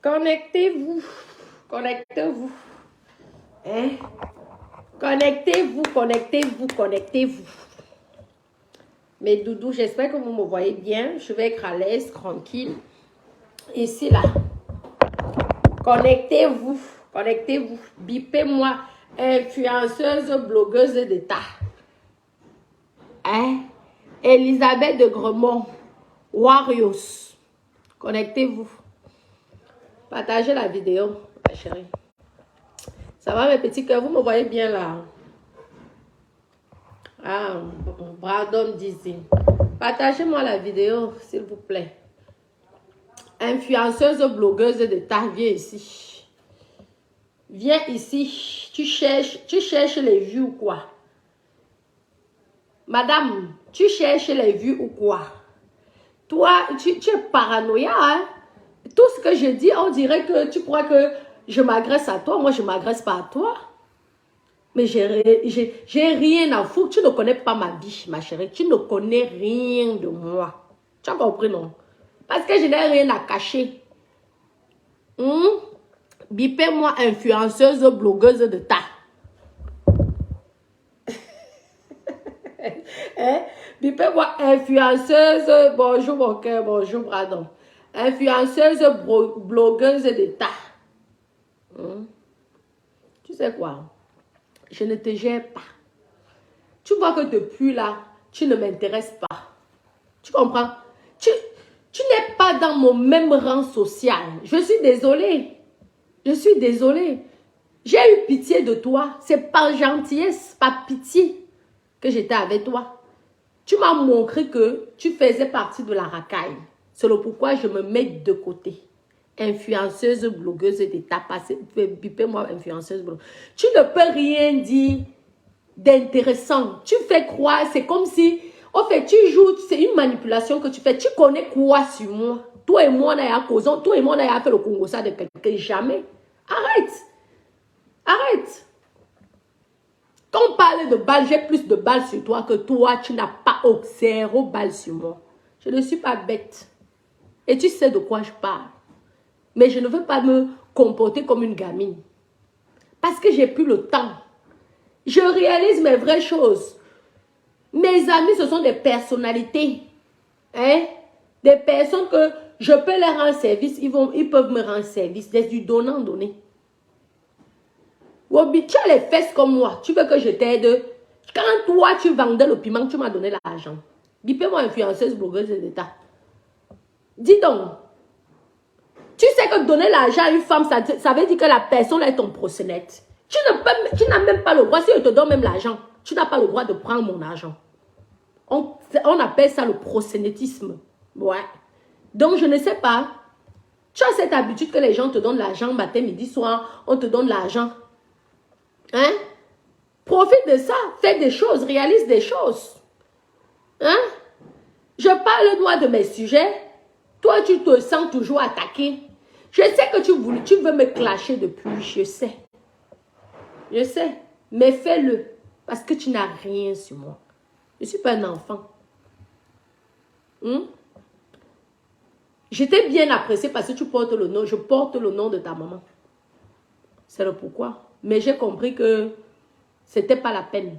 Connectez-vous. Connectez-vous. Hein? Connectez-vous, connectez-vous, connectez-vous. Mes doudous, j'espère que vous me voyez bien. Je vais être à l'aise, tranquille. Ici, là. Connectez-vous. Connectez-vous. Bipez-moi. Influenceuse, blogueuse d'État. Hein? Elisabeth de Gremont. Warriors. Connectez-vous. Partagez la vidéo, ma chérie. Ça va, mes petits cœurs? Vous me voyez bien là? Ah, Brandon Dizzy. Partagez-moi la vidéo, s'il vous plaît. Influenceuse, blogueuse d'État, viens ici. Viens ici. Tu cherches les vues ou quoi? Madame, tu cherches les vues ou quoi? Toi, tu es paranoïa, hein? Tout ce que je dis, on dirait que tu crois que je m'agresse à toi. Moi, je ne m'agresse pas à toi. Mais j'ai rien à foutre. Tu ne connais pas ma vie, ma chérie. Tu ne connais rien de moi. Tu as compris, non? Parce que je n'ai rien à cacher. Bipez-moi, influenceuse, blogueuse de ta. Hein? Bipez-moi, influenceuse. Bonjour, mon cœur. Bonjour, Brandon. Influenceuse, blogueuse d'État. Tu sais quoi? Je ne te gère pas. Tu vois que depuis là, tu ne m'intéresses pas. Tu comprends? Tu n'es pas dans mon même rang social. Je suis désolée. Je suis désolée. J'ai eu pitié de toi. C'est par gentillesse, par pitié que j'étais avec toi. Tu m'as montré que tu faisais partie de la racaille. C'est le pourquoi je me mets de côté. Influenceuse, blogueuse d'État. Bipez-moi, influenceuse, blogueuse. Tu ne peux rien dire d'intéressant. Tu fais croire, c'est comme si, en fait, tu joues, c'est une manipulation que tu fais. Tu connais quoi sur moi? Toi et moi, on a causé, toi et moi, on a fait le Congo ça de quelqu'un. Jamais. Arrête. Arrête. Quand on parle de balles, j'ai plus de balles sur toi que toi, tu n'as pas 0 balles sur moi. Je ne suis pas bête. Et tu sais de quoi je parle. Mais je ne veux pas me comporter comme une gamine. Parce que j'ai plus le temps. Je réalise mes vraies choses. Mes amis, ce sont des personnalités. Hein? Des personnes que je peux leur rendre service. Ils peuvent me rendre service. C'est du donnant-donné. Wobi, tu as les fesses comme moi. Tu veux que je t'aide? Quand toi, tu vendais le piment, tu m'as donné l'argent. Bipez-moi, influenceuse, blogueuse d'État. Dis donc. Tu sais que donner l'argent à une femme, ça veut dire que la personne est ton proxénète. Tu n'as même pas le droit, si je te donne même l'argent, tu n'as pas le droit de prendre mon argent. On appelle ça le proxénétisme. Ouais. Donc, je ne sais pas. Tu as cette habitude que les gens te donnent l'argent matin, midi, soir, on te donne l'argent. Hein? Profite de ça, fais des choses, réalise des choses. Hein? Je parle moi de mes sujets. Toi, tu te sens toujours attaqué. Je sais que tu veux me clasher depuis, je sais. Je sais, mais fais-le. Parce que tu n'as rien sur moi. Je ne suis pas un enfant. J'étais bien appréciée parce que tu portes le nom. Je porte le nom de ta maman. C'est le pourquoi. Mais j'ai compris que ce n'était pas la peine.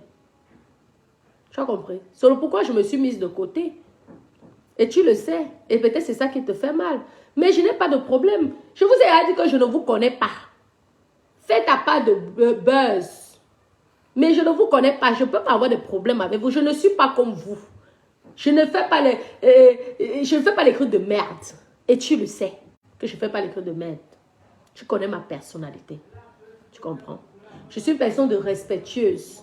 Tu as compris? C'est le pourquoi je me suis mise de côté. Et tu le sais. Et peut-être c'est ça qui te fait mal. Mais je n'ai pas de problème. Je vous ai dit que je ne vous connais pas. Faites à part de buzz. Mais je ne vous connais pas. Je ne peux pas avoir de problème avec vous. Je ne suis pas comme vous. Je ne fais pas les trucs de merde. Et tu le sais que je ne fais pas les trucs de merde. Tu connais ma personnalité. Tu comprends? Je suis une personne de respectueuse.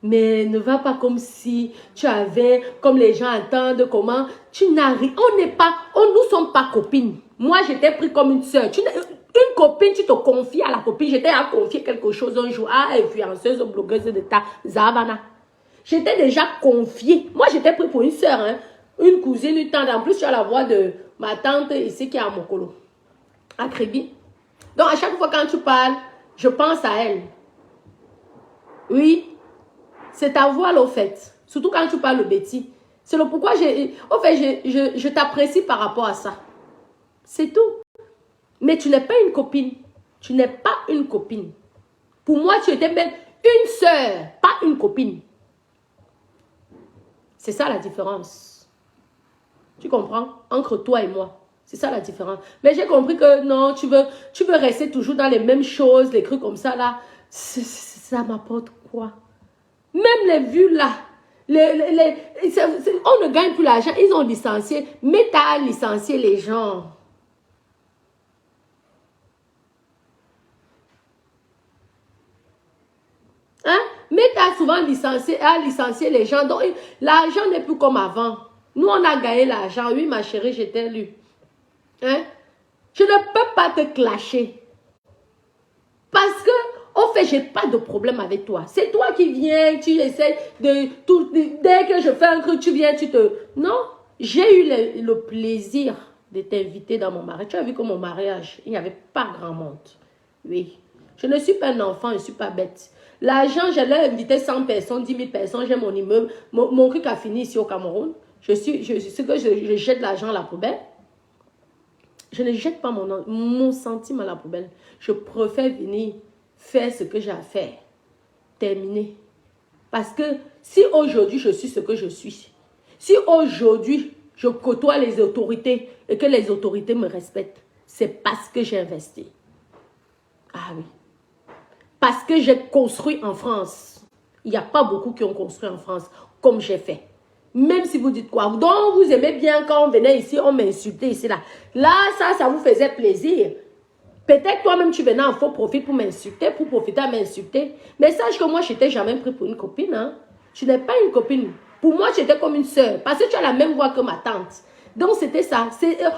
Mais ne va pas comme si tu avais, comme les gens entendent, comment tu n'as rien. Nous ne sommes pas copines. Moi, j'étais pris comme une soeur. Une copine, tu te confies à la copine. J'étais à confier quelque chose un jour à influenceuse, blogueuse de ta Zavana. J'étais déjà confiée. Moi, j'étais pris pour une soeur, hein? Une cousine, une tante. En plus, tu as la voix de ma tante ici qui est à Mokolo, à Crébi. Donc, à chaque fois quand tu parles, je pense à elle. Oui. C'est ta voix, là, au fait. Surtout quand tu parles Betty. C'est le pourquoi je t'apprécie par rapport à ça. C'est tout. Mais tu n'es pas une copine. Tu n'es pas une copine. Pour moi, tu étais même une sœur, pas une copine. C'est ça la différence. Tu comprends? Entre toi et moi. C'est ça la différence. Mais j'ai compris que non, tu veux rester toujours dans les mêmes choses, les trucs comme ça là. Ça m'apporte quoi? Même les vues là. On ne gagne plus l'argent. Ils ont licencié. Mais tu as licencié les gens. Hein? Mais tu as souvent licencié les gens. Donc, l'argent n'est plus comme avant. Nous, on a gagné l'argent. Oui, ma chérie, j'étais lu. Hein? Je ne peux pas te clasher. Parce que, au fait, je n'ai pas de problème avec toi. C'est toi qui viens, tu essaies de... dès que je fais un truc, tu viens, tu te... Non, j'ai eu le plaisir de t'inviter dans mon mariage. Tu as vu que mon mariage, il n'y avait pas grand monde. Oui. Je ne suis pas un enfant, je ne suis pas bête. L'argent, j'allais inviter 100 personnes, 10 000 personnes, j'ai mon immeuble. Mon truc a fini ici au Cameroun. Je jette l'argent à la poubelle. Je ne jette pas mon centime à la poubelle. Je préfère venir faire ce que j'ai à faire. Terminer. Parce que si aujourd'hui je suis ce que je suis, si aujourd'hui je côtoie les autorités et que les autorités me respectent, c'est parce que j'ai investi. Ah oui. Parce que j'ai construit en France. Il n'y a pas beaucoup qui ont construit en France comme j'ai fait. Même si vous dites quoi. Donc, vous aimez bien quand on venait ici, on m'insultait ici, là. Là, ça vous faisait plaisir. Peut-être toi-même, tu venais en faux profit pour m'insulter, pour profiter à m'insulter. Mais sache que moi, je t'ai jamais pris pour une copine. Hein. Tu n'es pas une copine. Pour moi, tu étais comme une soeur. Parce que tu as la même voix que ma tante. Donc, c'était ça.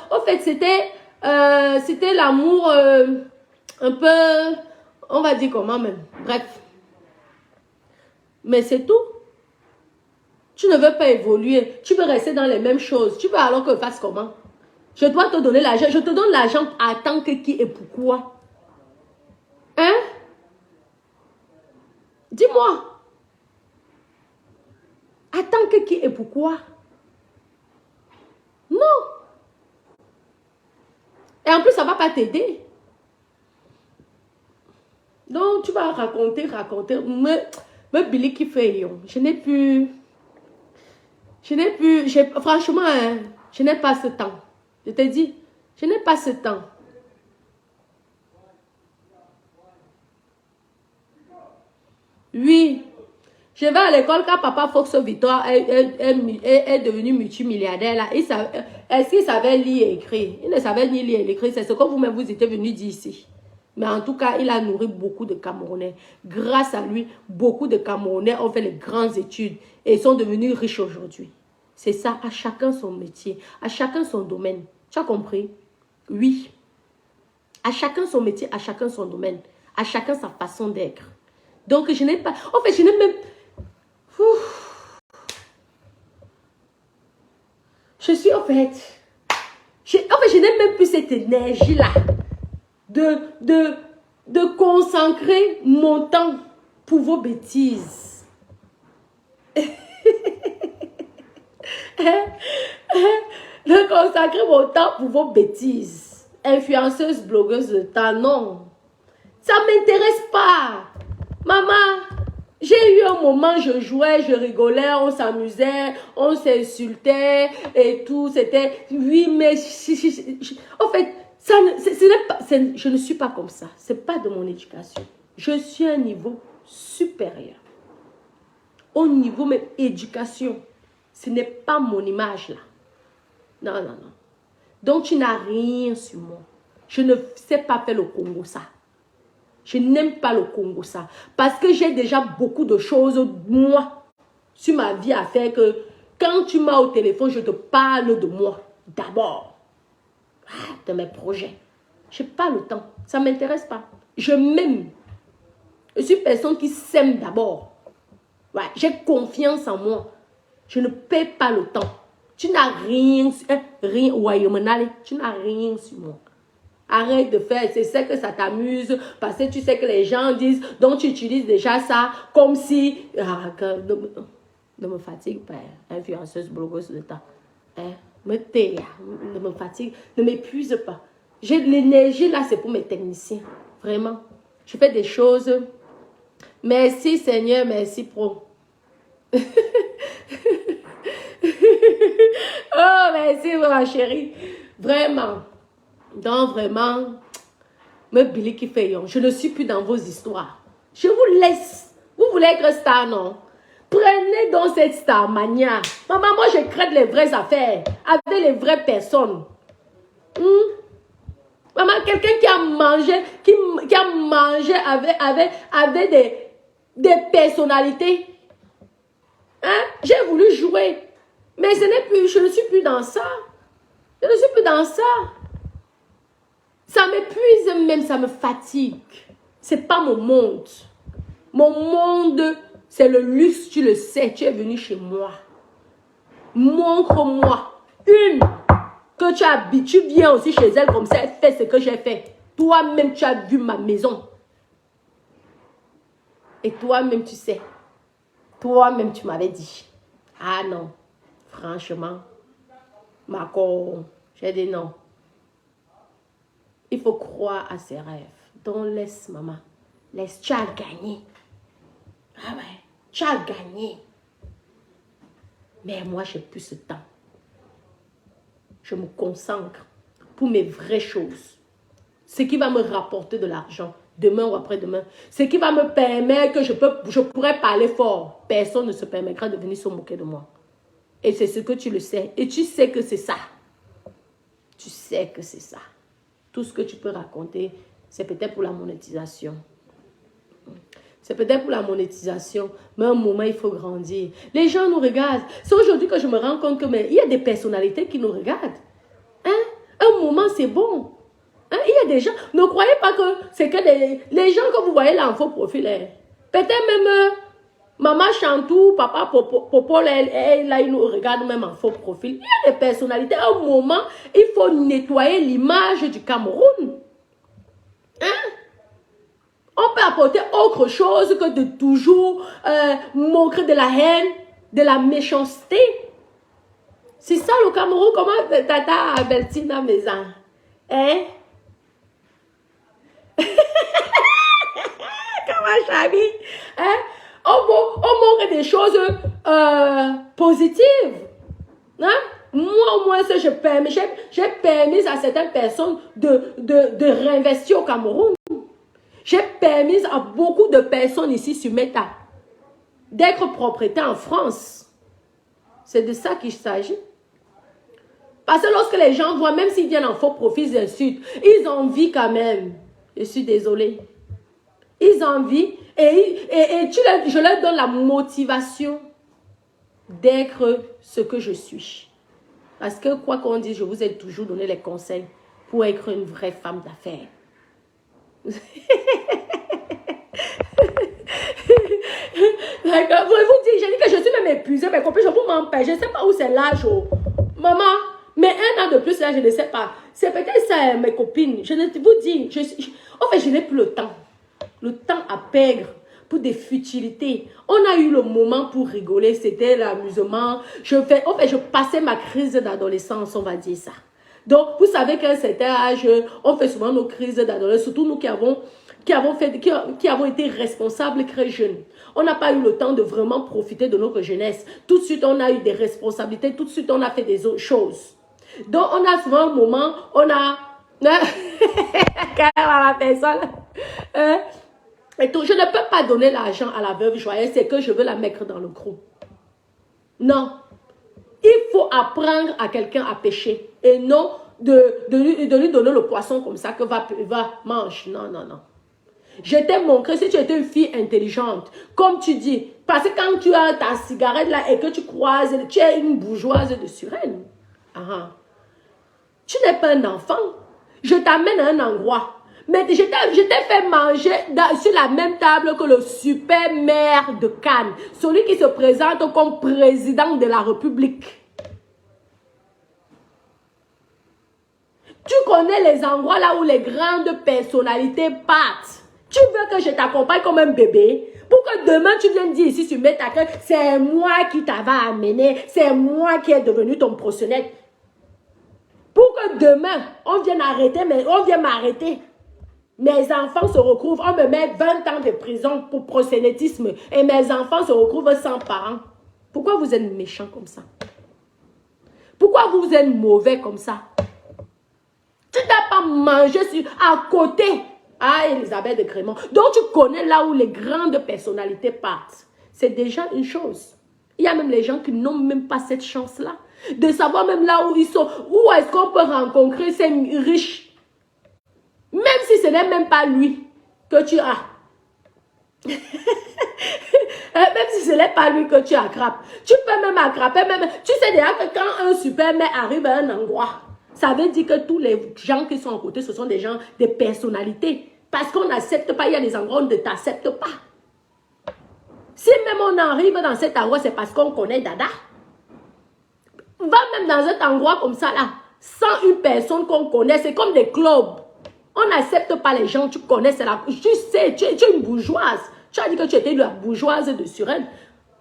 En fait, c'était l'amour un peu... On va dire comment même. Bref. Mais c'est tout. Tu ne veux pas évoluer. Tu veux rester dans les mêmes choses. Tu veux alors que je fasse comment? Je dois te donner l'argent. Je te donne l'argent à tant que qui et pourquoi? Hein? Dis-moi. À tant que qui et pourquoi? Non. Et en plus, ça ne va pas t'aider. Donc, tu vas raconter. Me Billy qui fait yon. Je n'ai plus... Franchement, hein, je n'ai pas ce temps. Je te dis, je n'ai pas ce temps. Oui. Je vais à l'école quand papa Fox Victor est devenu multimilliardaire. Là. Est-ce qu'il savait lire et écrire? Il ne savait ni lire ni écrire. C'est ce que vous-même vous étiez venu dire ici. Mais en tout cas, il a nourri beaucoup de Camerounais. Grâce à lui, beaucoup de Camerounais ont fait les grandes études et sont devenus riches aujourd'hui. C'est ça, à chacun son métier, à chacun son domaine. Tu as compris? Oui. À chacun son métier, à chacun son domaine, à chacun sa façon d'être. Donc, je n'ai pas... En fait, je n'ai même... Je suis, en fait... je n'ai même plus cette énergie-là de consacrer mon temps pour vos bêtises. De consacrer mon temps pour vos bêtises. Influenceuse, blogueuse de temps, non. Ça ne m'intéresse pas. Maman, j'ai eu un moment, je jouais, je rigolais, on s'amusait, on s'insultait et tout. C'était, oui, mais... En fait, je ne suis pas comme ça. Ce n'est pas de mon éducation. Je suis à un niveau supérieur. Au niveau même éducation. Ce n'est pas mon image là. Non, non, non. Donc tu n'as rien sur moi. Je ne sais pas faire le Congo ça. Je n'aime pas le Congo ça. Parce que j'ai déjà beaucoup de choses, moi, sur ma vie à faire que quand tu m'as au téléphone, je te parle de moi. D'abord. De mes projets. Je n'ai pas le temps. Ça ne m'intéresse pas. Je m'aime. Je suis une personne qui s'aime d'abord. Ouais, j'ai confiance en moi. Je ne paie pas le temps. Tu n'as rien, tu n'as rien sur moi. Arrête de faire, c'est ça que ça t'amuse, parce que tu sais que les gens disent, donc tu utilises déjà ça, comme si, ne me fatigue pas, influenceuse, blogueuse de temps. Hein? Me tais, ne me fatigue, ne m'épuise pas. J'ai de l'énergie là, c'est pour mes techniciens. Vraiment. Je fais des choses. Merci Seigneur, merci pro. Oh, merci ma chérie. Vraiment. Donc vraiment, me Billy qui fait yon. Je ne suis plus dans vos histoires. Je vous laisse. Vous voulez être star, non? Prenez donc cette star mania. Maman, moi je crée les vraies affaires avec les vraies personnes. Maman, quelqu'un qui a mangé, qui a mangé avec des personnalités. Hein? J'ai voulu jouer. Mais je ne suis plus dans ça. Je ne suis plus dans ça. Ça m'épuise même, ça me fatigue. C'est pas mon monde. Mon monde, c'est le luxe, tu le sais. Tu es venu chez moi. Montre-moi une que tu habites. Tu viens aussi chez elle comme ça, elle fait ce que j'ai fait. Toi-même, tu as vu ma maison. Et toi-même, tu sais. Toi-même, tu m'avais dit. Ah non, franchement, Marco, j'ai dit non. Il faut croire à ses rêves. Donc laisse maman. Laisse, tu as gagné. Ah ouais, tu as gagné. Mais moi, j'ai plus ce temps. Je me consacre pour mes vraies choses. Ce qui va me rapporter de l'argent, demain ou après-demain. Ce qui va me permettre que je pourrais parler fort. Personne ne se permettra de venir se moquer de moi. Et c'est ce que tu le sais. Et tu sais que c'est ça. Tu sais que c'est ça. Tout ce que tu peux raconter, c'est peut-être pour la monétisation. C'est peut-être pour la monétisation, mais à un moment, il faut grandir. Les gens nous regardent. C'est aujourd'hui que je me rends compte que il y a des personnalités qui nous regardent. Hein? Un moment, c'est bon. Hein? Il y a des gens, ne croyez pas que c'est que les gens que vous voyez là en faux profil. Hein? Peut-être même maman Chantou, papa Popo, là, ils nous regardent même en faux profil. Il y a des personnalités. À un moment, il faut nettoyer l'image du Cameroun. Hein? On peut apporter autre chose que de toujours montrer de la haine, de la méchanceté. C'est ça le Cameroun. Comment Tata Albertina Maison? Hein? Comment Chabi? Hein? On montre des choses positives. Hein? Moi, au moins, j'ai permis à certaines personnes de réinvestir au Cameroun. J'ai permis à beaucoup de personnes ici sur Meta d'être propriétaires en France. C'est de ça qu'il s'agit. Parce que lorsque les gens voient, même s'ils viennent en faux profil, ils insultent. Ils ont envie quand même. Je suis désolée. Ils ont envie et je leur donne la motivation d'être ce que je suis. Parce que quoi qu'on dise, je vous ai toujours donné les conseils pour être une vraie femme d'affaires. D'accord, vous dire, j'ai dit que je suis même épuisée, mais je vous m'empêche, je ne sais pas où c'est l'âge. Maman, mais un an de plus là, je ne sais pas. C'est peut-être ça, mes copines. Je ne vous dis, en fait, je n'ai plus le temps. Le temps à perdre pour des futilités. On a eu le moment pour rigoler, c'était l'amusement. En fait, je passais ma crise d'adolescence, on va dire ça. Donc, vous savez qu'à un certain âge, on fait souvent nos crises d'adolescence, surtout nous qui avons été responsables très jeunes. On n'a pas eu le temps de vraiment profiter de notre jeunesse. Tout de suite, on a eu des responsabilités. Tout de suite, on a fait des autres choses. Donc, on a souvent un moment, on a... la personne... Et tout, je ne peux pas donner l'argent à la veuve joyeuse, c'est que je veux la mettre dans le crew. Non. Il faut apprendre à quelqu'un à pêcher et non de lui donner le poisson comme ça que va mange. Non, non, non. Je t'ai montré, si tu étais une fille intelligente, comme tu dis, parce que quand tu as ta cigarette là et que tu croises, tu es une bourgeoise de Suresnes. Tu n'es pas un enfant. Je t'amène à un endroit. Mais je t'ai fait manger sur la même table que le super maire de Cannes. Celui qui se présente comme président de la République. Tu connais les endroits là où les grandes personnalités partent. Tu veux que je t'accompagne comme un bébé? Pour que demain tu viennes dire ici sur Meta que c'est moi qui t'avais amené. C'est moi qui est devenu ton proxénète. Pour que que demain, on vient m'arrêter. Mes enfants se retrouvent, on me met 20 ans de prison pour prosélytisme et mes enfants se retrouvent sans parents. Pourquoi vous êtes méchants comme ça? Pourquoi vous êtes mauvais comme ça? Tu n'as pas mangé à côté. Ah, Elisabeth de Crémont. Donc tu connais là où les grandes personnalités partent. C'est déjà une chose. Il y a même les gens qui n'ont même pas cette chance-là. De savoir même là où ils sont. Où est-ce qu'on peut rencontrer ces riches. Même si ce n'est même pas lui que tu as. Même si ce n'est pas lui que tu attrapes. Tu peux même attraper. Tu sais déjà que quand un superman arrive à un endroit, ça veut dire que tous les gens qui sont à côté, ce sont des gens, des personnalités. Parce qu'on n'accepte pas, il y a des endroits où on ne t'accepte pas. Si même on arrive dans cet endroit, c'est parce qu'on connaît Dada. Va même dans un endroit comme ça là, sans une personne qu'on connaît, c'est comme des clubs. On n'accepte pas les gens, tu connais, c'est la... Tu sais, tu es une bourgeoise. Tu as dit que tu étais la bourgeoise de Suresnes.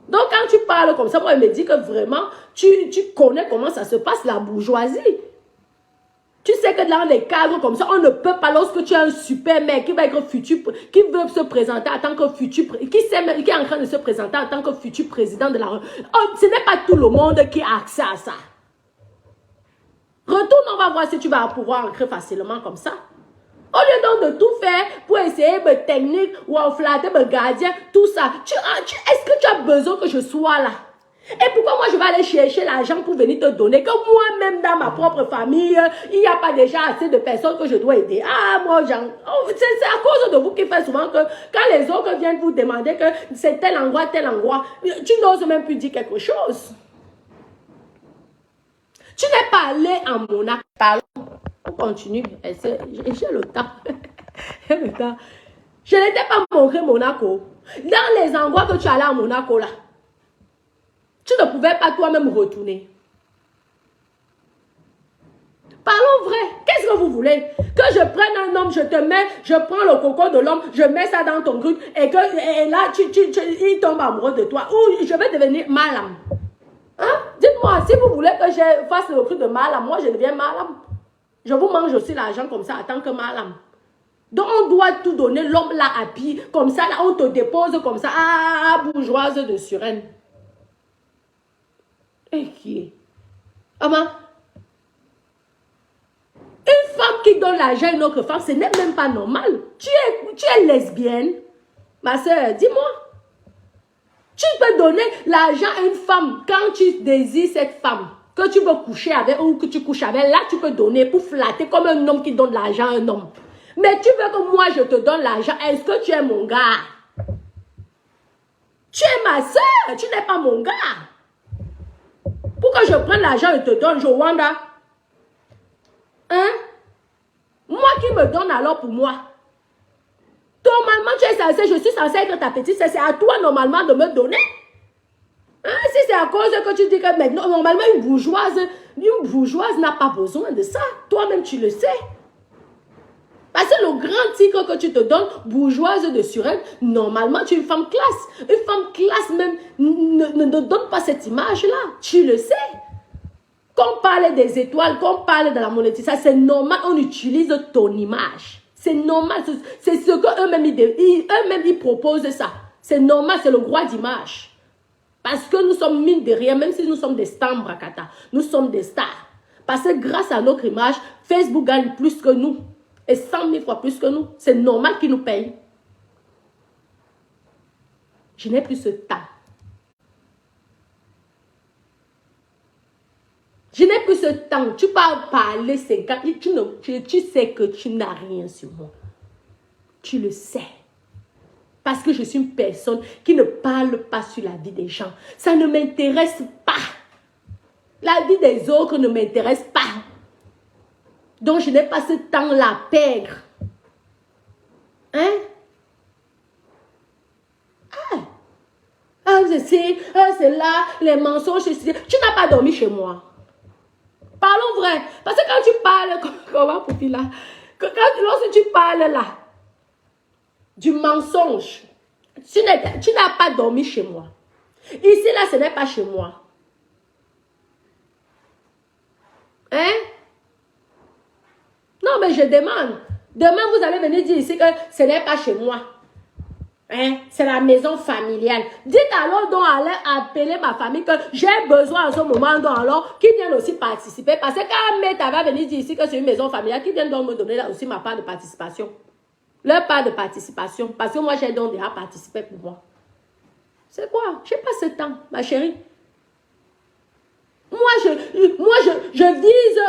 Donc quand tu parles comme ça, moi je me dis que vraiment, tu connais comment ça se passe, la bourgeoisie. Tu sais que dans les cadres comme ça, on ne peut pas, lorsque tu as un super mec qui va être futur, qui veut se présenter en tant que futur, qui est en train de se présenter en tant que futur président de la... Oh, ce n'est pas tout le monde qui a accès à ça. Retourne, on va voir si tu vas pouvoir entrer facilement comme ça. Au lieu donc de tout faire pour essayer de technique ou en flatter le gardien, tout ça, est-ce que tu as besoin que je sois là? Et pourquoi moi je vais aller chercher l'argent pour venir te donner? Que moi-même dans ma propre famille, il n'y a pas déjà assez de personnes que je dois aider. Ah, moi, c'est à cause de vous qui fait souvent que quand les autres viennent vous demander que c'est tel endroit, tu n'oses même plus dire quelque chose. Tu n'es pas allé en Monaco. Parlons. On continue. J'ai le temps. J'ai le temps. Je n'étais pas montré Monaco. Dans les endroits que tu allais à Monaco là, tu ne pouvais pas toi-même retourner. Parlons vrai. Qu'est-ce que vous voulez? Que je prenne un homme, je prends le coco de l'homme, je mets ça dans ton truc et là, il tombe amoureux de toi. Ou je vais devenir malam. Hein? Dites-moi, si vous voulez que je fasse le truc de malam, moi je deviens malam. Je vous mange aussi l'argent comme ça en tant que malam. Donc on doit tout donner, l'homme là à pied, comme ça, là on te dépose comme ça, bourgeoise de Suresnes. Et qui est? Maman, une femme qui donne l'argent à une autre femme, ce n'est même pas normal. Tu es lesbienne. Ma soeur, dis-moi. Tu peux donner l'argent à une femme quand tu désires cette femme, que tu veux coucher avec ou que tu couches avec, là tu peux donner pour flatter comme un homme qui donne l'argent à un homme. Mais tu veux que moi je te donne l'argent, est-ce que tu es mon gars? Tu es ma soeur, tu n'es pas mon gars. Pour que je prenne l'argent et te donne, Joanda. Hein? Moi qui me donne alors pour moi. Normalement, je suis censée être ta petite, c'est à toi normalement de me donner. Hein? Si c'est à cause que tu dis que maintenant, normalement, une bourgeoise n'a pas besoin de ça. Toi-même, tu le sais. Parce que le grand titre que tu te donnes, bourgeoise de Suresnes, normalement, tu es une femme classe. Une femme classe même ne donne pas cette image-là. Tu le sais. Quand on parle des étoiles, quand on parle de la monétisation, c'est normal, on utilise ton image. C'est normal, c'est ce qu'eux-mêmes ils proposent ça. C'est normal, c'est le droit d'image. Parce que nous sommes mine de rien, même si nous sommes des stars, Brakata, nous sommes des stars. Parce que grâce à notre image, Facebook gagne plus que nous. Et 100 000 fois plus que nous. C'est normal qu'ils nous payent. Je n'ai plus ce temps. Je n'ai plus ce temps. Tu peux parler 50. Tu sais que tu n'as rien sur moi. Tu le sais. Parce que je suis une personne qui ne parle pas sur la vie des gens. Ça ne m'intéresse pas. La vie des autres ne m'intéresse pas. Donc je n'ai pas ce temps-là à perdre. Hein? C'est là, les mensonges. Tu n'as pas dormi chez moi. Parlons vrai. Parce que quand tu parles, comment pour là, lorsque tu parles là, du mensonge, tu n'as pas dormi chez moi. Ici, là, ce n'est pas chez moi. Hein? mais je demande. Demain, vous allez venir dire ici que ce n'est pas chez moi. Hein? C'est la maison familiale. Dites alors donc, allez appeler ma famille que j'ai besoin en ce moment, donc alors, qui viennent aussi participer. Parce que quand Meta va venir dire ici que c'est une maison familiale, qui viennent donc me donner là aussi ma part de participation. Leur part de participation. Parce que moi, j'ai donc déjà participé pour moi. C'est quoi? Je n'ai pas ce temps, ma chérie. Moi, je vise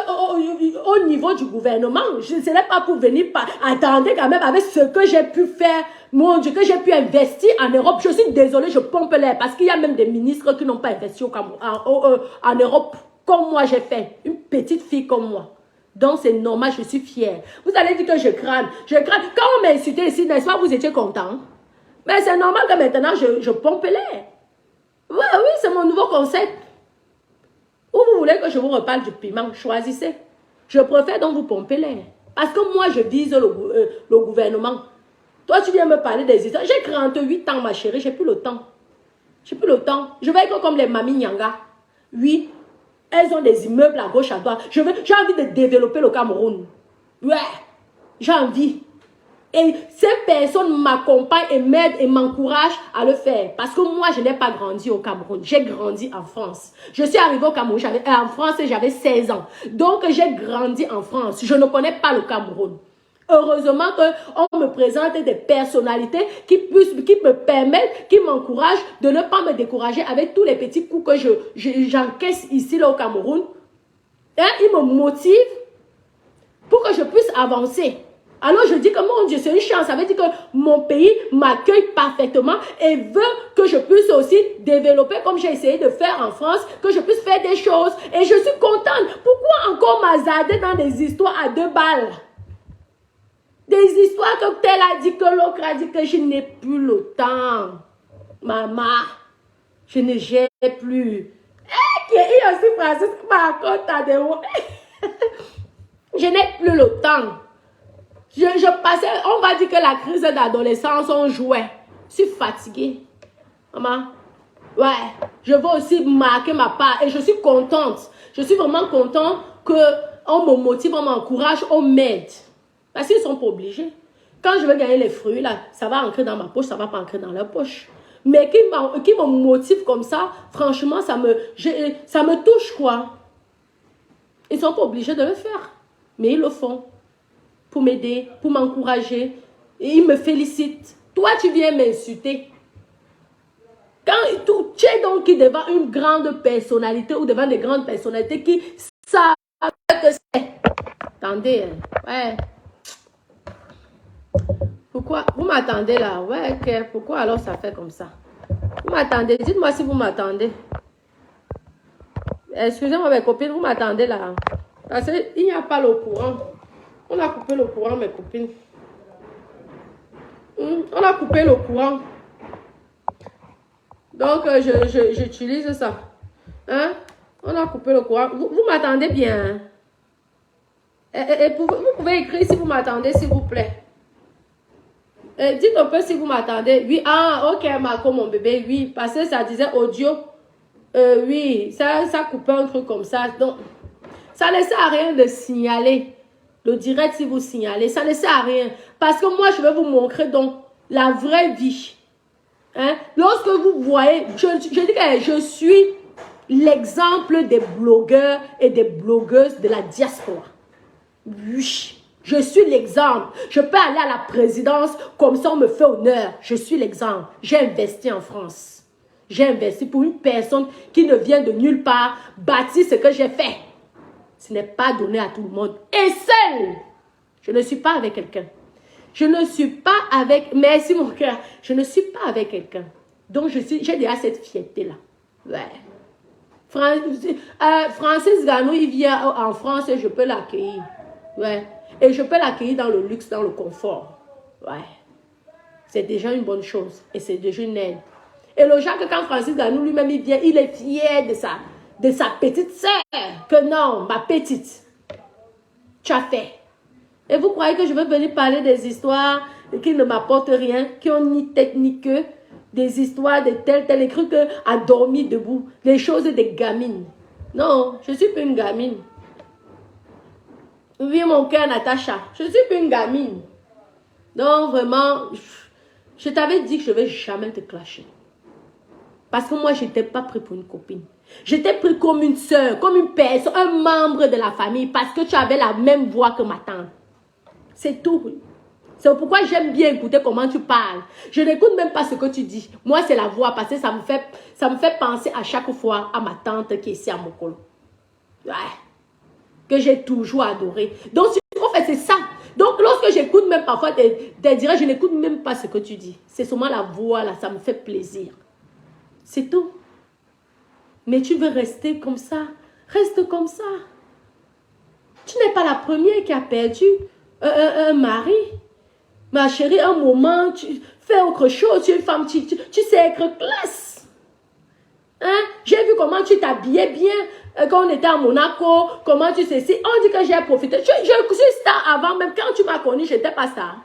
au niveau du gouvernement. Ce n'est pas pour venir attendre quand même avec ce que j'ai pu faire, mon Dieu, que j'ai pu investir en Europe. Je suis désolée, je pompe l'air parce qu'il y a même des ministres qui n'ont pas investi en Europe comme moi j'ai fait. Une petite fille comme moi. Donc c'est normal, je suis fière. Vous allez dire que je crâne. Je crâne. Quand on m'a insulté ici, n'est-ce pas, vous étiez content? Mais c'est normal que maintenant je pompe l'air. Oui, oui, c'est mon nouveau concept. Ou vous voulez que je vous reparle du piment, choisissez. Je préfère donc vous pomper l'air. Parce que moi, je vise le gouvernement. Toi, tu viens me parler des histoires. J'ai 48 ans, ma chérie, j'ai plus le temps. J'ai plus le temps. Je vais être comme les mamies Nyanga. Oui, elles ont des immeubles à gauche, à droite. J'ai envie de développer le Cameroun. Ouais, j'ai envie. Et ces personnes m'accompagnent et m'aident et m'encouragent à le faire. Parce que moi, je n'ai pas grandi au Cameroun. J'ai grandi en France. Je suis arrivée au Cameroun, en France, j'avais 16 ans. Donc, j'ai grandi en France. Je ne connais pas le Cameroun. Heureusement qu'on me présente des personnalités qui me permettent, qui m'encouragent de ne pas me décourager avec tous les petits coups que j'encaisse ici là, au Cameroun. Et ils me motivent pour que je puisse avancer. Alors je dis que mon Dieu, c'est une chance. Ça veut dire que mon pays m'accueille parfaitement et veut que je puisse aussi développer comme j'ai essayé de faire en France, que je puisse faire des choses. Et je suis contente. Pourquoi encore m'hazarder dans des histoires à 2 balles? Des histoires que tel a dit, que l'autre a dit, que je n'ai plus le temps. Maman, je ne gère plus. Il y a aussi Francis qui m'a raconté des mots. Je n'ai plus le temps. Je passais, on va dire que la crise d'adolescence, on jouait. Je suis fatiguée. Maman, ouais, je veux aussi marquer ma part et je suis contente. Je suis vraiment contente qu'on me motive, on m'encourage, on m'aide. Parce qu'ils ne sont pas obligés. Quand je veux gagner les fruits, là, ça va entrer dans ma poche, ça ne va pas entrer dans leur poche. Mais qui me motive comme ça, franchement, ça me touche, quoi. Ils ne sont pas obligés de le faire. Mais ils le font. Pour m'aider, pour m'encourager. Et ils me félicitent. Toi, tu viens m'insulter. Quand tu es donc devant une grande personnalité ou devant des grandes personnalités qui savent que c'est. Attendez, ouais. Pourquoi? Vous m'attendez là? Ouais, ok. Pourquoi alors ça fait comme ça? Vous m'attendez? Dites-moi si vous m'attendez. Excusez-moi mes copines, vous m'attendez là. Parce qu'il n'y a pas le courant. On a coupé le courant, mes copines. On a coupé le courant. Donc, j'utilise ça. Hein? On a coupé le courant. Vous m'attendez bien. Et vous pouvez écrire si vous m'attendez, s'il vous plaît. Dites un peu si vous m'attendez. Oui, ah, ok, Marco, mon bébé, oui. Parce que ça disait audio. Oui, ça coupait un truc comme ça. Donc, ça ne sert à rien de signaler. Le direct, si vous signalez, ça ne sert à rien. Parce que moi, je vais vous montrer donc la vraie vie. Hein? Lorsque vous voyez, je dis que je suis l'exemple des blogueurs et des blogueuses de la diaspora. Oui, je suis l'exemple. Je peux aller à la présidence, comme ça on me fait honneur. Je suis l'exemple. J'ai investi en France. J'ai investi pour une personne qui ne vient de nulle part, bâtir ce que j'ai fait. Ce n'est pas donné à tout le monde. Et seul, je ne suis pas avec quelqu'un. Je ne suis pas avec... Merci mon cœur. Je ne suis pas avec quelqu'un. Donc, j'ai déjà cette fierté-là. Ouais. Francis Ganou, il vient en France et je peux l'accueillir. Ouais. Et je peux l'accueillir dans le luxe, dans le confort. Ouais. C'est déjà une bonne chose. Et c'est déjà une aide. Et le genre que quand Francis Ganou lui-même, il vient, il est fier de sa petite sœur. Que non, ma petite, tu as fait. Et vous croyez que je veux venir parler des histoires qui ne m'apportent rien, qui ont ni tête ni queue, des histoires de tel écrit que à dormir debout, les choses des gamines. Non, je ne suis pas une gamine. Oui, mon cœur, Natacha. Je suis plus une gamine. Donc, vraiment, je t'avais dit que je ne vais jamais te clasher. Parce que moi, je n'étais pas pris pour une copine. J'étais pris comme une soeur, comme une personne, un membre de la famille. Parce que tu avais la même voix que ma tante. C'est tout. C'est pourquoi j'aime bien écouter comment tu parles. Je n'écoute même pas ce que tu dis. Moi, c'est la voix parce que ça me fait penser à chaque fois à ma tante qui est ici à Mokolo. Ouais. Que j'ai toujours adoré. Donc, en fait, c'est ça. Donc, lorsque j'écoute même parfois des directs, je n'écoute même pas ce que tu dis. C'est seulement la voix, là, ça me fait plaisir. C'est tout. Mais tu veux rester comme ça. Reste comme ça. Tu n'es pas la première qui a perdu un mari. Ma chérie, un moment, tu fais autre chose. Tu es une femme, tu sais être classe. Hein? J'ai vu comment tu t'habillais bien quand on était à Monaco. Comment tu sais si. On dit que j'ai profité. Je suis star avant, même quand tu m'as connu, je n'étais pas star.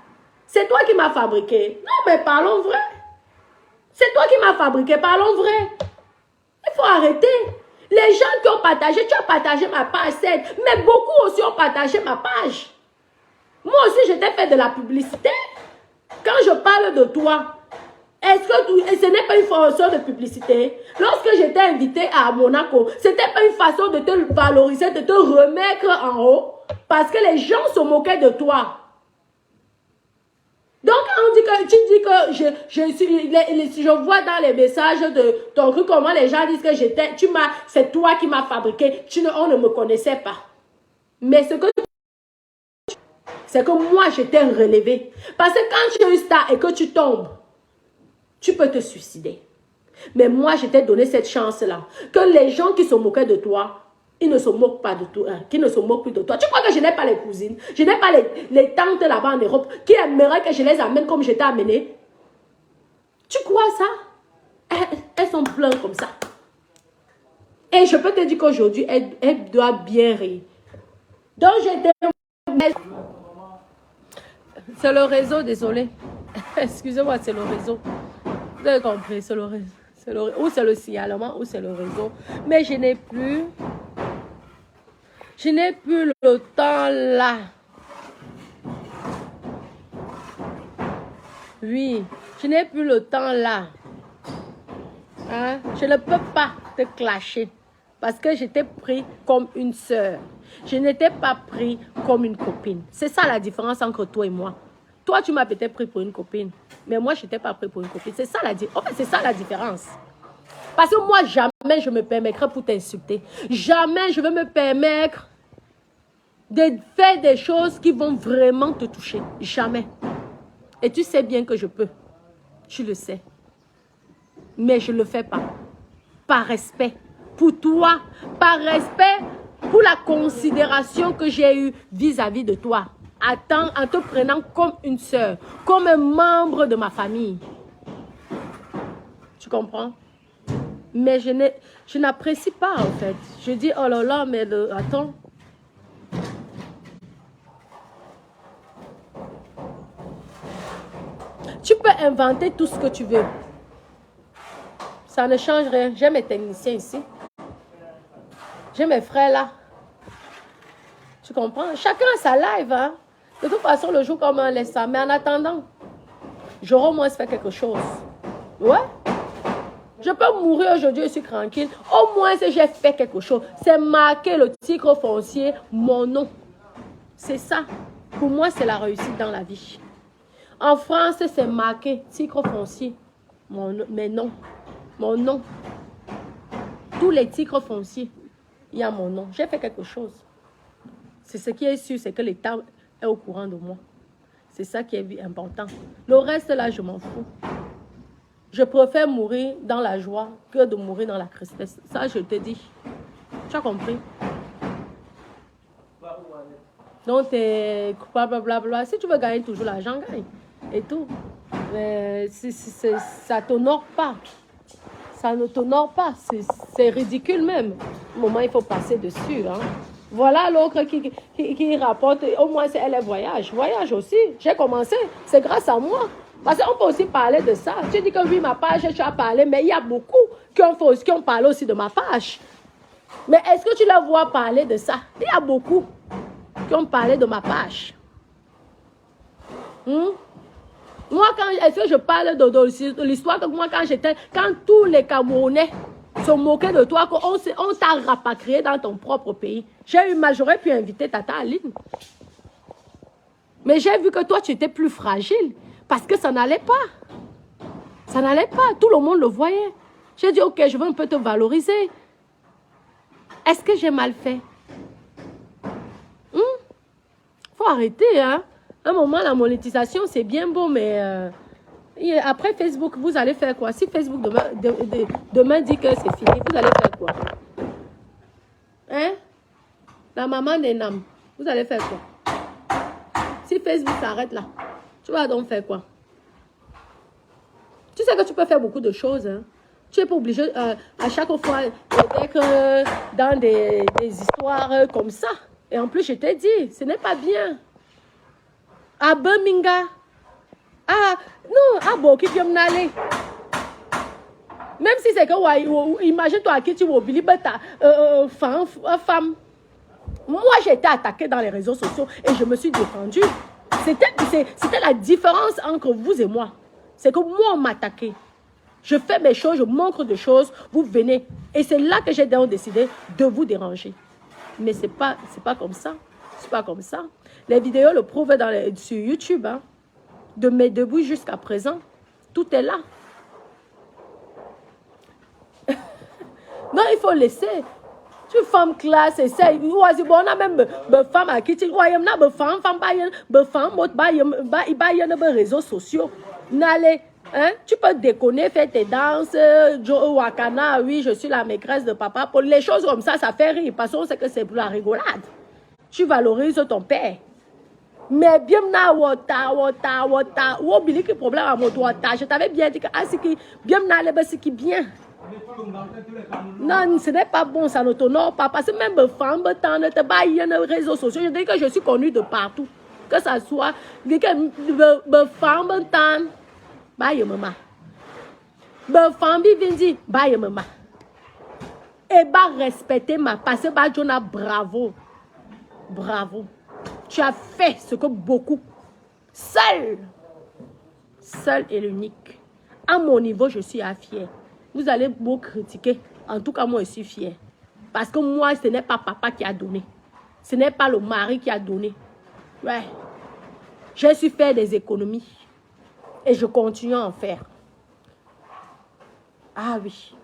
C'est toi qui m'as fabriqué. Non, mais parlons vrai. C'est toi qui m'as fabriqué. Parlons vrai. Il faut arrêter. Les gens qui ont partagé, tu as partagé ma page 7, mais beaucoup aussi ont partagé ma page. Moi aussi, je t'ai fait de la publicité. Quand je parle de toi, est-ce que ce n'est pas une façon de publicité? Lorsque j'étais invitée à Monaco, ce n'était pas une façon de te valoriser, de te remettre en haut, parce que les gens se moquaient de toi. Donc, on dit que tu dis que je vois dans les messages de ton truc comment les gens disent que c'est toi qui m'as fabriqué, on ne me connaissait pas. Mais ce que c'est que moi, je t'ai relevé. Parce que quand tu es une star et que tu tombes, tu peux te suicider. Mais moi, je t'ai donné cette chance-là. Que les gens qui se moquaient de toi, ils ne se moquent pas de toi, qui ne se moquent plus de toi. Tu crois que je n'ai pas les cousines? Je n'ai pas les tantes là-bas en Europe qui aimeraient que je les amène comme je t'ai amené? Tu crois ça? Elles sont pleines comme ça. Et je peux te dire qu'aujourd'hui, elles doivent bien rire. Donc, j'étais... C'est le réseau, désolé. Excusez-moi, c'est le réseau. Vous avez compris, c'est le réseau. Ou c'est le signalement, ou c'est le réseau. Mais je n'ai plus le temps là. Oui, je n'ai plus le temps là. Hein? Je ne peux pas te clasher. Parce que j'étais pris comme une sœur. Je n'étais pas pris comme une copine. C'est ça la différence entre toi et moi. Toi, tu m'as peut-être pris pour une copine. Mais moi, je n'étais pas pris pour une copine. C'est ça la différence. En fait, c'est ça la différence. Parce que moi, jamais je me permettrai pour t'insulter. Jamais je vais me permettre de faire des choses qui vont vraiment te toucher. Jamais. Et tu sais bien que je peux. Tu le sais. Mais je ne le fais pas. Par respect pour toi. Par respect pour la considération que j'ai eue vis-à-vis de toi. En te prenant comme une sœur. Comme un membre de ma famille. Tu comprends? Mais je n'apprécie pas en fait. Je dis, oh là là, mais attends. Tu peux inventer tout ce que tu veux. Ça ne change rien. J'ai mes techniciens ici. J'ai mes frères là. Tu comprends? Chacun a sa live. Hein? De toute façon, le jour comme on laisse ça. Mais en attendant, j'aurai au moins fait quelque chose. Ouais? Je peux mourir aujourd'hui, je suis tranquille. Au moins, si j'ai fait quelque chose, c'est marqué le titre foncier, mon nom. C'est ça. Pour moi, c'est la réussite dans la vie. En France, c'est marqué titre foncier, mes noms. Mon nom. Tous les titres fonciers, il y a mon nom. J'ai fait quelque chose. C'est ce qui est sûr, c'est que l'État est au courant de moi. C'est ça qui est important. Le reste, là, je m'en fous. Je préfère mourir dans la joie que de mourir dans la tristesse. Ça, je te dis. Tu as compris? Donc, t'es coupable, blablabla. Si tu veux gagner toujours l'argent, gagne. Et tout. Mais ça t'honore pas. Ça ne t'honore pas. C'est ridicule même. Au moment, il faut passer dessus. Hein. Voilà l'autre qui rapporte. Au moins, elle est voyage. Voyage aussi. J'ai commencé. C'est grâce à moi. Parce qu'on peut aussi parler de ça. Tu dis que oui, ma page, tu as parlé, mais il y a beaucoup qui ont parlé aussi de ma page. Mais est-ce que tu la vois parler de ça? Il y a beaucoup. qui ont parlé de ma page. Moi, est-ce que je parle de l'histoire que moi, quand tous les Camerounais se moquaient de toi, on t'a rapatrié dans ton propre pays. J'aurais pu inviter Tata Aline. Mais j'ai vu que toi, tu étais plus fragile parce que ça n'allait pas. Ça n'allait pas. Tout le monde le voyait. J'ai dit, ok, je veux un peu te valoriser. Est-ce que j'ai mal fait? Faut arrêter, hein. À un moment, la monétisation, c'est bien beau, mais après Facebook, vous allez faire quoi? Si Facebook demain dit que c'est fini, vous allez faire quoi? Hein? La maman des Nam, vous allez faire quoi? Si Facebook s'arrête là, tu vas donc faire quoi? Tu sais que tu peux faire beaucoup de choses, hein? Tu n'es pas obligé à chaque fois d'être dans des histoires comme ça. Et en plus, je t'ai dit, ce n'est pas bien. Ah, Birmingham. Ah, non, ah bon, qui vient m'aller. Même si c'est que, imagine-toi à qui tu vas oublier ta femme. Moi, j'ai été attaquée dans les réseaux sociaux et je me suis défendue. C'était la différence entre vous et moi. C'est que moi, on m'attaquait. Je fais mes choses, je montre des choses, vous venez. Et c'est là que j'ai donc décidé de vous déranger. Mais c'est pas comme ça. C'est pas comme ça. Les vidéos le prouvent sur YouTube. Hein. De mes débuts jusqu'à présent. Tout est là. Non, il faut laisser. Tu femme classe, essaye. On a même des femmes à qui tu vois, il y a des femmes, des réseaux sociaux. N'allez. Hein? Tu peux déconner, faire tes danses, Joe Wakana, oui, je suis la maîtresse de papa. Pour les choses comme ça fait rire, parce qu'on sait que c'est pour la rigolade. Tu valorises ton père. Mais bien, oublie que problème à mon wota. Je t'avais bien dit que, bien, c'est qui bien. Non, ce n'est pas bon, ça ne t'honore pas. Parce que même les femmes, il y a des réseaux sociaux. Je dis que je suis connue de partout. Que ça soit, les femmes, Baye maman. Ben famille vient dire baye maman. Et bah respecter ma parce que bah Jonah bravo. Bravo. Tu as fait ce que beaucoup. Seul est l'unique. À mon niveau, je suis fière. Vous allez me critiquer. En tout cas, moi, je suis fière. Parce que moi, ce n'est pas papa qui a donné. Ce n'est pas le mari qui a donné. Ouais. J'ai su faire des économies. Et je continue à en faire. Ah oui.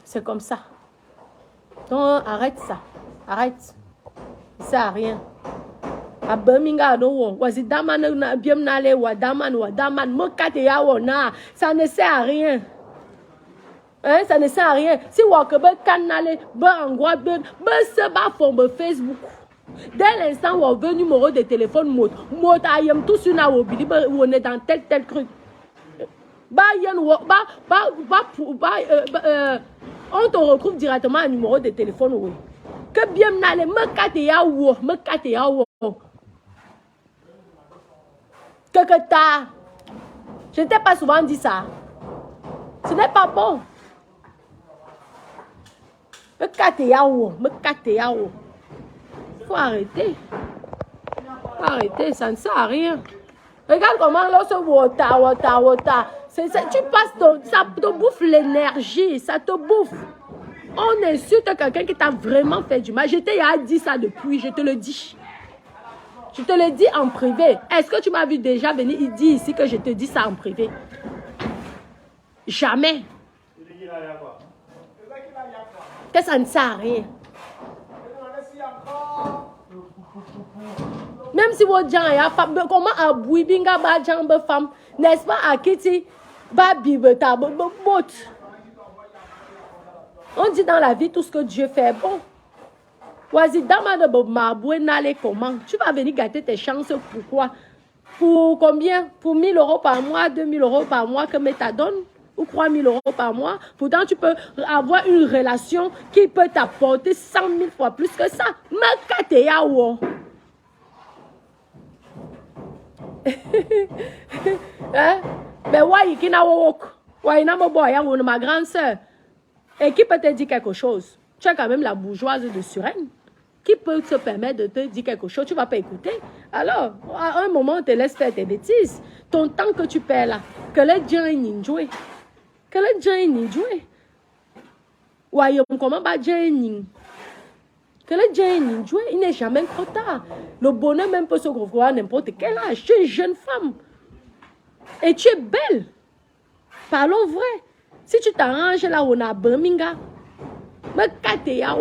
C'est comme ça. Donc, arrête ça. Arrête. Ça ne sert à rien. À Birmingham, ça ne sert à rien. Hein, ça ne sert à rien. Si vous avez un Facebook, dès l'instant où on veut numéro de téléphone, on est dans tel truc. On te retrouve directement un numéro de téléphone. Que bien n'allez me cater que t'as. Je ne t'ai pas souvent dit ça. Ce n'est pas bon. Me cater faut arrêter. Faut arrêter, ça ne sert à rien. Regarde comment là, ce wota. Tu passes, ça te bouffe l'énergie, ça te bouffe. On insulte quelqu'un qui t'a vraiment fait du mal. Je t'ai dit ça depuis, je te le dis. Je te le dis en privé. Est-ce que tu m'as vu déjà venir? Il dit ici que je te dis ça en privé. Jamais. Que ça ne sert à rien. Même si votre gens a femme, comment a bouibinga ba jambe femme, n'est-ce pas à Kitty ba bibeta bot. On dit dans la vie tout ce que Dieu fait bon. Voici dama de maboué n'allez comment? Tu vas venir gâter tes chances pourquoi? Pour combien? Pour 1 000 € par mois, 2 000 € par mois que Meta donne? Ou 3 000 € par mois? Pourtant tu peux avoir une relation qui peut t'apporter 100 000 fois plus que ça. Hein? Mais ma grande soeur. Et qui peut te dire quelque chose? Tu es quand même la bourgeoise de Suresnes. qui peut se permettre de te dire quelque chose, tu ne vas pas écouter. Alors, à un moment, on te laisse faire tes bêtises. Ton temps que tu perds là, que les gens n'y jouent. Que les gens n'y jouent. Ouais, comment va dire que les gens n'y jouent, il n'est jamais trop tard. Le bonheur même peut se revoir à n'importe quel âge. Tu es une jeune femme. Et tu es belle. Parlons vrai. Si tu t'arranges là, on a Birmingham. Mais quand tu es là,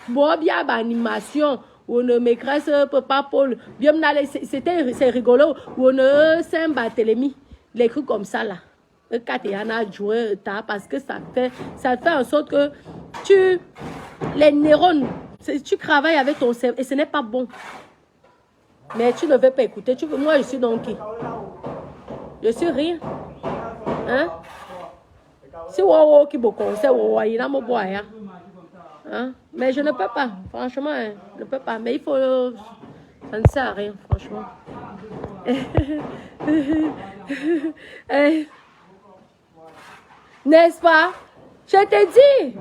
bon, bien, animation, on ne maîtresse pas Paul. C'est rigolo. On ne c'est un Barthélemy. Les trucs comme ça là. Quand tu es là, jouer tard parce que ça fait en sorte que les neurones, tu travailles avec ton cerveau et ce n'est pas bon. Mais tu ne veux pas écouter. Moi, je suis donc qui? Je suis rien. Hein? Si Wawo qui me conseille, il a mon bois. Hein? Mais je ne peux pas. Franchement, je ne peux pas. Mais il faut. Ça ne sert à rien, franchement. N'est-ce pas? Je te dis,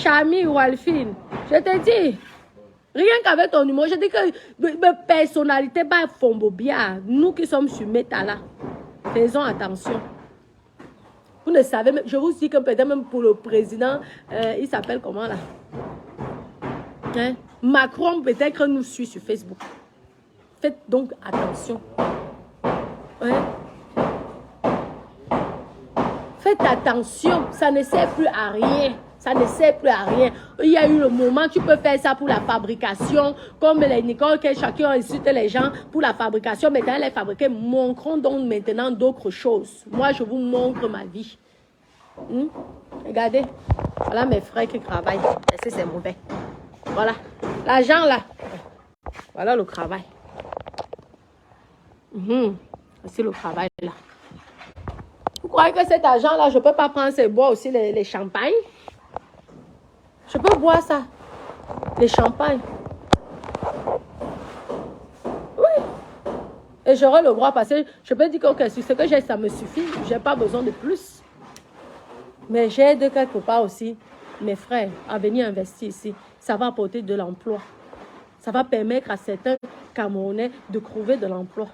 Chami ou Alphine, je te dis, rien qu'avec ton humour, je dis que ma personnalité va fombo bien. Nous qui sommes sur Métala, faisons attention. Vous ne savez même, je vous dis que peut-être même pour le président, il s'appelle comment là? Hein? Macron peut-être nous suit sur Facebook. Faites donc attention. Hein? Faites attention, ça ne sert plus à rien. Ça ne sert plus à rien. Il y a eu le moment, tu peux faire ça pour la fabrication, comme les Nicole, que chacun insulte les gens pour la fabrication. Maintenant, les fabriqués montreront donc maintenant d'autres choses. Moi, je vous montre ma vie. Regardez, voilà mes frères qui travaillent. Et c'est mauvais. Voilà, l'argent là. Voilà le travail. C'est le travail là. Vous croyez que cet argent-là, je ne peux pas prendre, c'est boire aussi les champagnes? Je peux boire ça, les champagnes. Oui. Et j'aurai le droit parce que je peux dire que okay, ce que j'ai, ça me suffit. Je n'ai pas besoin de plus. Mais j'aide quelque part aussi mes frères à venir investir ici. Ça va apporter de l'emploi. Ça va permettre à certains Camerounais de trouver de l'emploi.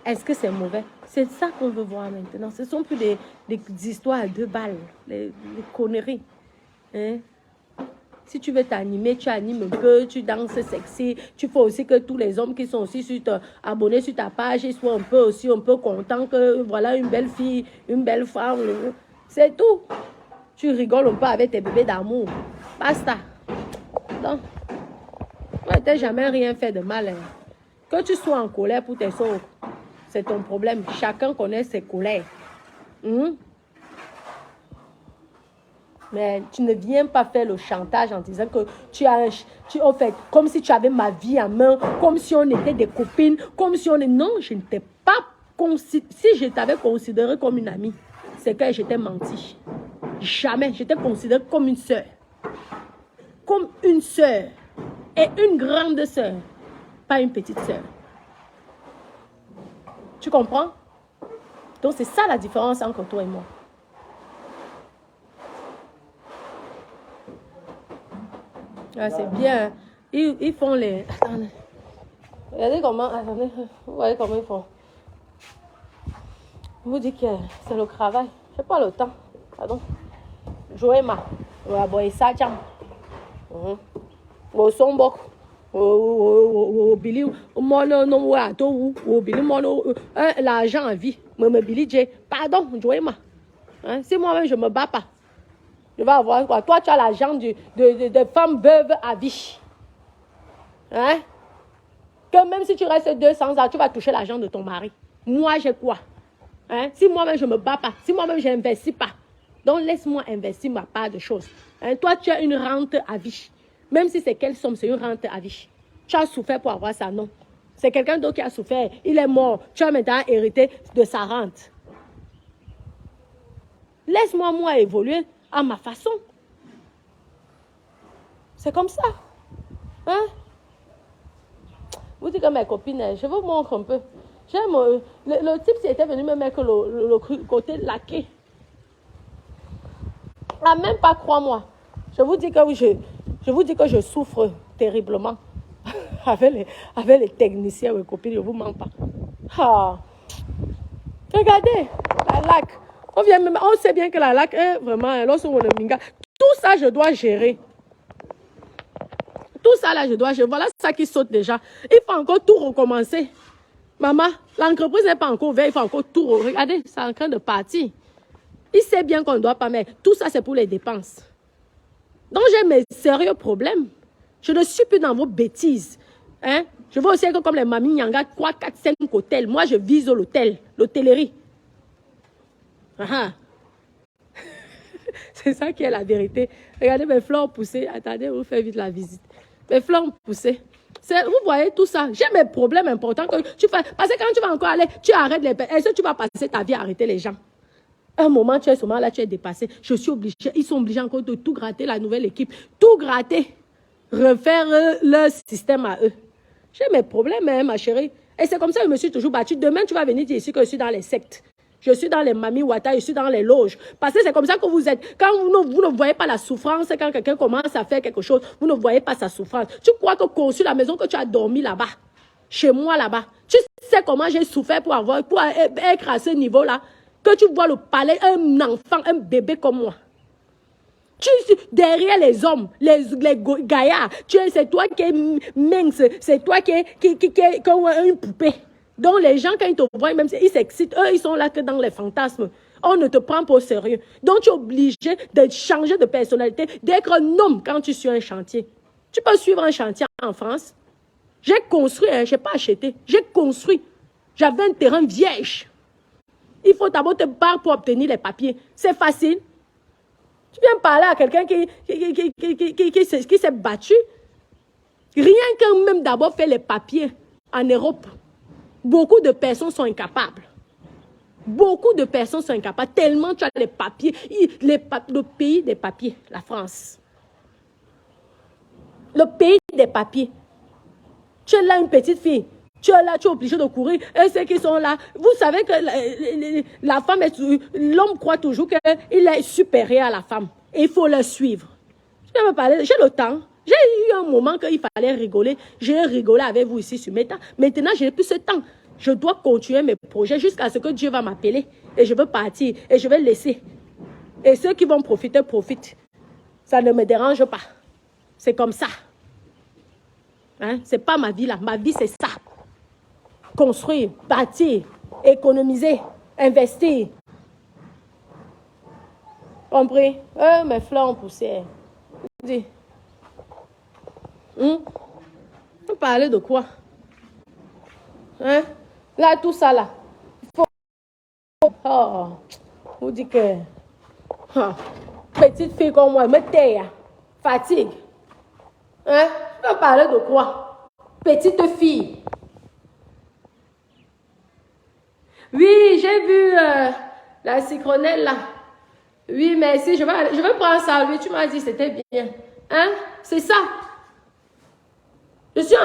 Est-ce que c'est mauvais? C'est ça qu'on veut voir maintenant. Ce ne sont plus des histoires à 2 balles, des conneries. Hein? Si tu veux t'animer, tu animes un peu, tu danses sexy. Tu fais aussi que tous les hommes qui sont aussi abonnés sur ta page, ils soient un peu contents que voilà une belle fille, une belle femme. C'est tout. Tu rigoles un peu avec tes bébés d'amour. Basta. Donc, tu n'as jamais rien fait de mal. Hein. Que tu sois en colère pour tes soeurs, c'est ton problème. Chacun connaît ses colères. Mais tu ne viens pas faire le chantage en disant que en fait, comme si tu avais ma vie en main, comme si on était des copines, comme si on est... Non, je ne t'ai pas considéré... Si je t'avais considéré comme une amie, c'est que je t'ai menti. Jamais. Je t'ai considéré comme une sœur. Comme une sœur. Et une grande sœur. Pas une petite sœur. Tu comprends? Donc, c'est ça la différence entre toi et moi. Ah, c'est bien. Ils font les... Attendez. Regardez comment... Attendez. Vous voyez comment ils font. Je vous dis que c'est le travail. Je n'ai pas le temps. Pardon. Joëma. Boy Sajam. Au Sombok. Au Billy. L'argent en vie. Billy J. Pardon, Joëma. Si moi-même je ne me bats pas. Je vais avoir quoi? Toi, tu as l'argent de femmes veuves à vie. Hein? Que même si tu restes 200 ans, tu vas toucher l'argent de ton mari. Moi, j'ai quoi? Hein? Si moi-même, je ne me bats pas. Si moi-même, je n'investis pas. Donc, laisse-moi investir ma part de choses. Hein? Toi, tu as une rente à vie. Même si c'est quelle somme, c'est une rente à vie. Tu as souffert pour avoir ça, non? C'est quelqu'un d'autre qui a souffert. Il est mort. Tu as maintenant hérité de sa rente. Laisse-moi, moi, évoluer à ma façon. C'est comme ça. Hein? Vous dites que mes copines, je vous montre un peu. J'aime le type qui était venu me mettre le côté laqué. Ah, même pas, crois-moi. Je vous dis que je souffre terriblement. avec les techniciens, mes copines, je ne vous mens pas. Ah. Regardez, la lac. On sait bien que la lac est vraiment, lorsqu'on le minga, tout ça, je dois gérer. Tout ça, là, je dois gérer. Voilà ça qui saute déjà. Il faut encore tout recommencer. Maman, l'entreprise n'est pas encore ouverte, il faut encore tout. Regardez, c'est en train de partir. Il sait bien qu'on ne doit pas, mais tout ça, c'est pour les dépenses. Donc, j'ai mes sérieux problèmes. Je ne suis plus dans vos bêtises. Hein? Je vois aussi que comme les mamies Nyanga, 3, 4, 5 hôtels. Moi, je vise l'hôtel, l'hôtellerie. C'est ça qui est la vérité. Regardez mes fleurs poussées. Attendez, vous faites vite la visite. Mes fleurs poussées. Vous voyez tout ça. J'ai mes problèmes importants que tu fais. Parce que quand tu vas encore aller, tu arrêtes les... Est-ce que tu vas passer ta vie à arrêter les gens? Un moment, tu es seulement là, tu es dépassé. Je suis obligée. Ils sont obligés encore de tout gratter, la nouvelle équipe. Tout gratter. Refaire leur système à eux. J'ai mes problèmes, hein, ma chérie. Et c'est comme ça que je me suis toujours battue. Demain, tu vas venir dire ici que je suis dans les sectes. Je suis dans les Mami Wata, je suis dans les loges. Parce que c'est comme ça que vous êtes. Quand vous ne voyez pas la souffrance, quand quelqu'un commence à faire quelque chose, vous ne voyez pas sa souffrance. Tu crois que conçu la maison que tu as dormi là-bas, chez moi là-bas, tu sais comment j'ai souffert pour être à ce niveau-là, que tu vois le palais, un enfant, un bébé comme moi. Derrière les hommes, les gaillards, c'est toi qui es mince, c'est toi qui est comme une poupée. Donc les gens, quand ils te voient, même ils s'excitent, eux, ils sont là que dans les fantasmes. On ne te prend pas au sérieux. Donc tu es obligé de changer de personnalité, d'être un homme quand tu suis un chantier. Tu peux suivre un chantier en France. J'ai construit, hein, je n'ai pas acheté, j'ai construit. J'avais un terrain vierge. Il faut d'abord te battre pour obtenir les papiers. C'est facile. Tu viens parler à quelqu'un qui s'est battu. Rien que même d'abord faire les papiers en Europe. Beaucoup de personnes sont incapables. Beaucoup de personnes sont incapables. Tellement tu as les papiers. Le pays des papiers, la France. Le pays des papiers. Tu es là une petite fille. Tu es là, tu es obligé de courir. Et ceux qui sont là, vous savez que la femme, l'homme croit toujours qu'il est supérieur à la femme. Et il faut le suivre. Je vais me parler, j'ai le temps. J'ai eu un moment qu'il fallait rigoler. J'ai rigolé avec vous ici sur Meta. Maintenant, je n'ai plus ce temps. Je dois continuer mes projets jusqu'à ce que Dieu va m'appeler. Et je veux partir. Et je vais laisser. Et ceux qui vont profiter, profitent. Ça ne me dérange pas. C'est comme ça. Hein? Ce n'est pas ma vie là. Ma vie, c'est ça. Construire, bâtir, économiser, investir. Compris? Mes fleurs ont poussé. Dis. On parlait de quoi? Hein? Là, tout ça là. Oh, vous dites que petite fille comme moi, me tais, fatigue. Hein? On parlait de quoi? Petite fille. Oui, j'ai vu la citronelle là. Oui, merci. Je vais prendre ça. Oui, tu m'as dit c'était bien. Hein? C'est ça. Je suis en